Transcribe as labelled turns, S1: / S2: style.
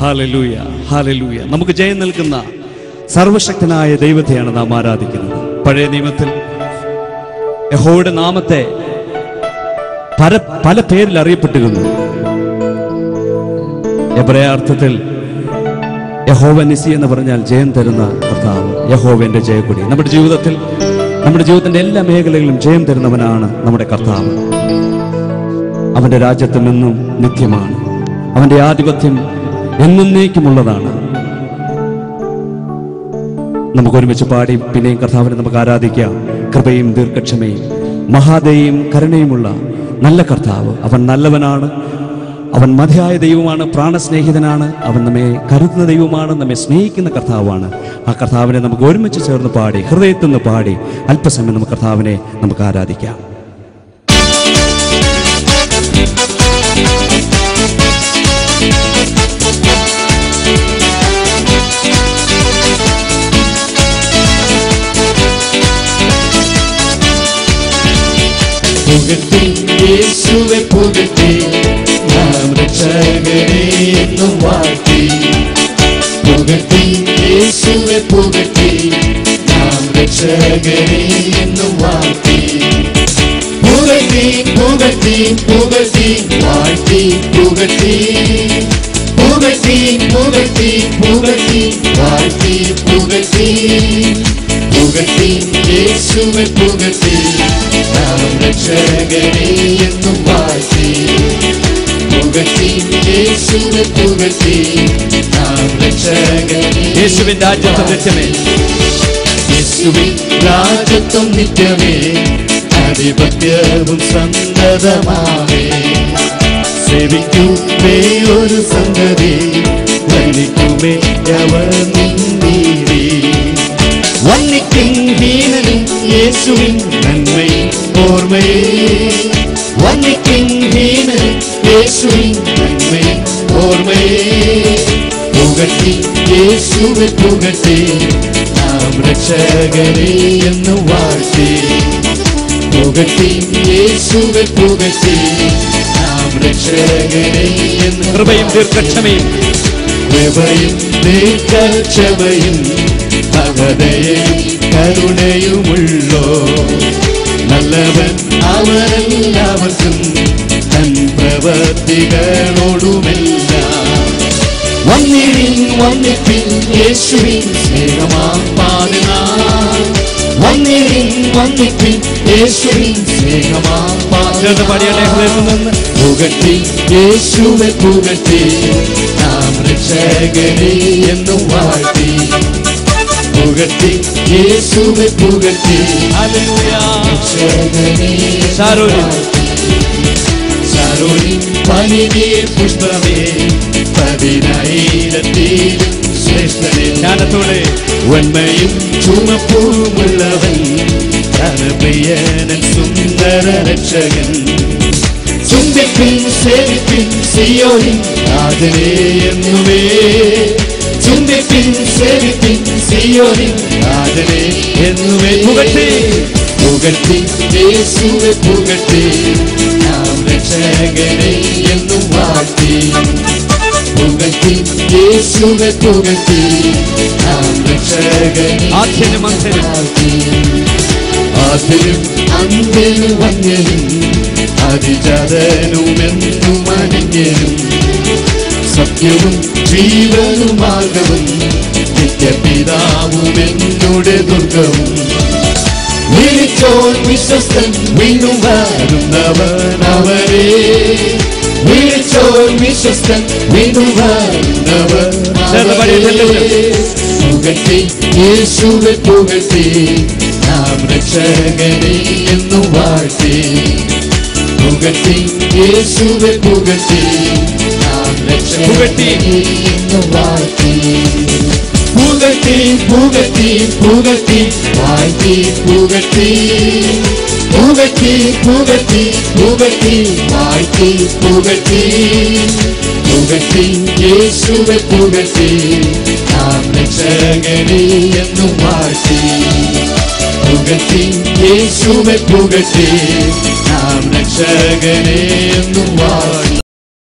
S1: Hallelujah, hallelujah. നമുക്ക് ജയം നൽകുന്ന സർവശക്തനായ ദൈവത്തെയാണ് നാം ആരാധിക്കുന്നത്. പഴയ നിയമത്തിൽ യഹോവയുടെ നാമത്തെ പല പേരിൽ അറിയപ്പെട്ടിരുന്നു. എബ്രായ അർത്ഥത്തിൽ യഹോവ നിസി എന്ന് പറഞ്ഞാൽ ജയം തരുന്ന കർത്താവ്, യഹോവന്റെ ജയക്കൊടി. നമ്മുടെ ജീവിതത്തിന്റെ എല്ലാ മേഖലകളിലും ജയം തരുന്നവനാണ് നമ്മുടെ കർത്താവ്. അവന്റെ രാജ്യത്വം എന്നും നിത്യമാണ്. അവന്റെ ആധിപത്യം എന്നേക്കുമുള്ളതാണ്. നമുക്ക് ഒരുമിച്ച് പാടി പിന്നെയും കർത്താവിനെ നമുക്ക് ആരാധിക്കാം. കൃപയും ദീർഘക്ഷമയും മഹാദയയും കരുണയുമുള്ള നല്ല കർത്താവ്. അവൻ നല്ലവനാണ്, അവൻ മതിയായ ദൈവമാണ്, പ്രാണസ്നേഹിതനാണ്, അവൻ നമ്മെ കരുതുന്ന ദൈവമാണ്, നമ്മെ സ്നേഹിക്കുന്ന കർത്താവാണ്. ആ കർത്താവിനെ നമുക്ക് ഒരുമിച്ച് ചേർന്ന് പാടി, ഹൃദയത്തിൽ നിന്ന് പാടി അല്പസമയം നമുക്ക് കർത്താവിനെ നമുക്ക് ആരാധിക്കാം.
S2: പുകഴ്ത്തി യേശുവെ പുകഴ്ത്തി നാം രക്ഷകനെ എന്നും വാഴ്ത്തി. പുകഴ്ത്തി യേശുവെ പുകഴ്ത്തി നാം രക്ഷകനെ എന്നും വാഴ്ത്തി. പുകഴ്ത്തി പുകഴ്ത്തി പുകഴ്ത്തി വാഴ്ത്തി പുകഴ്ത്തി. പുകഴ്ത്തി പുകഴ്ത്തി പുകഴ്ത്തി വാഴ്ത്തി പുകഴ്ത്തി. പുകഴ്ത്തി യേശുവെ പുകഴ്ത്തി നാം രക്ഷകനെ എന്നും വാഴ്ത്തി. പുകഴ്ത്തി യേശുവെ പുകഴ്ത്തി നാം രക്ഷകനെ.
S1: യേശുവിൻ രാജ്യത്വം നിത്യമേ,
S2: യേശുവിൻ രാജ്യത്വം നിത്യമേ, ആധിപത്യവും സന്നദ്ധമാവേ. സേവിക്കുമേ ഒരു സംഗതി, വനിക്കുമേ അവർ നിന്നീരേ. വന്നിക്കും ഹീനനും യേശുവിൻ നന്മയും ഓർമ്മയേ. വന്നിക്കും ഹീനനും യേശുവിൻ നന്മയും ഓർമ്മയേ. പുകഴ്ത്തി യേശുവെ പുകഴ്ത്തി നാം രക്ഷകനെ എന്നും വാഴ്ത്തി. പുകഴ്ത്തി യേശുവെ പുകഴ്ത്തി നാം രക്ഷകനെ എന്നും.
S1: കൃപയും ദീർഘക്ഷമയും
S2: കൃപയും ദീർഘക്ഷമയും ഭഗതയും കരുണയുമുള്ളോ നല്ലവൻ അവരെല്ലാവർക്കും തൻ പ്രവൃത്തികളോടുമെല്ലാം. വന്നിരിൻ വന്നിപ്പിൻ യേശുവിൻ സ്നേഹമാം പാതിനാൾ. വന്നിരിൻ വന്നിപ്പിൻ യേശുവിൻ സ്നേഹമാം പാതിനാൾ. പുകഴ്ത്തി യേശുവെ പുകഴ്ത്തി നാം രക്ഷകനെ എന്നും വാഴ്ത്തി. പുകഴ്ത്തി യേശുവെ പുകഴ്ത്തി രക്ഷകനെ. ശാരോനിൻ പനിനീർ പുഷ്പമേ, 10,000-ത്തിലും ശ്രേഷ്ഠനെ. ജ്ഞാനത്തോടെ വന്മയും ചുമപ്പുമുള്ളവൻ, ജ്ഞാനപ്രിയനൻ സുന്ദര രക്ഷകൻ. ചുംബിപ്പിൻ സേവിപ്പിൻ സിയോനിൻ രാജനെ എന്നുമേ. ചുംബിപ്പിൻ സേവിപ്പിൻ സിയോനിൻ രാജനെ എന്നുമേ. പുകഴ്ത്തി പുകഴ്ത്തി യേശുവെ പുകഴ്ത്തി നാം രക്ഷകനെ എന്നും വാഴ്ത്തി. പുകഴ്ത്തി യേശുവെ പുകഴ്ത്തി നാം രക്ഷകനെ. ആദ്യനും അന്ത്യനും വന്യനും അതിജാതനുമെന്നും അനന്യനും. സത്യവും ജീവനും മാർഗവും നിത്യപിതാവും എന്നോട് ദുർഗവും. വിളിച്ചോൻ വിശ്വസ്തൻ വീണ്ടും വരുന്നവൻ അവരെ. വിളിച്ചോൻ വിശ്വസ്തൻ വീണ്ടും വരുന്നവൻ അവരെ. പുകഴ്ത്തി യേശുവെ പുകഴ്ത്തി നാം രക്ഷകനെ എന്നും വാഴ്ത്തി. പുകഴ്ത്തി യേശുവെ പുകഴ്ത്തി നാം രക്ഷകനെ എന്നും വാഴ്ത്തി. പുകഴ്ത്തി പുകഴ്ത്തി പുകഴ്ത്തി വാഴ്ത്തി പുകഴ്ത്തി. പുകഴ്ത്തി പുകഴ്ത്തി പുകഴ്ത്തി വാഴ്ത്തി പുകഴ്ത്തി. പുകഴ്ത്തി യേശുവെ പുകഴ്ത്തി നാം രക്ഷകനെ എന്നും വാഴ്ത്തി. പുകഴ്ത്തി യേശുവെ പുകഴ്ത്തി നാം രക്ഷകനെ എന്നും വാഴ്ത്തി.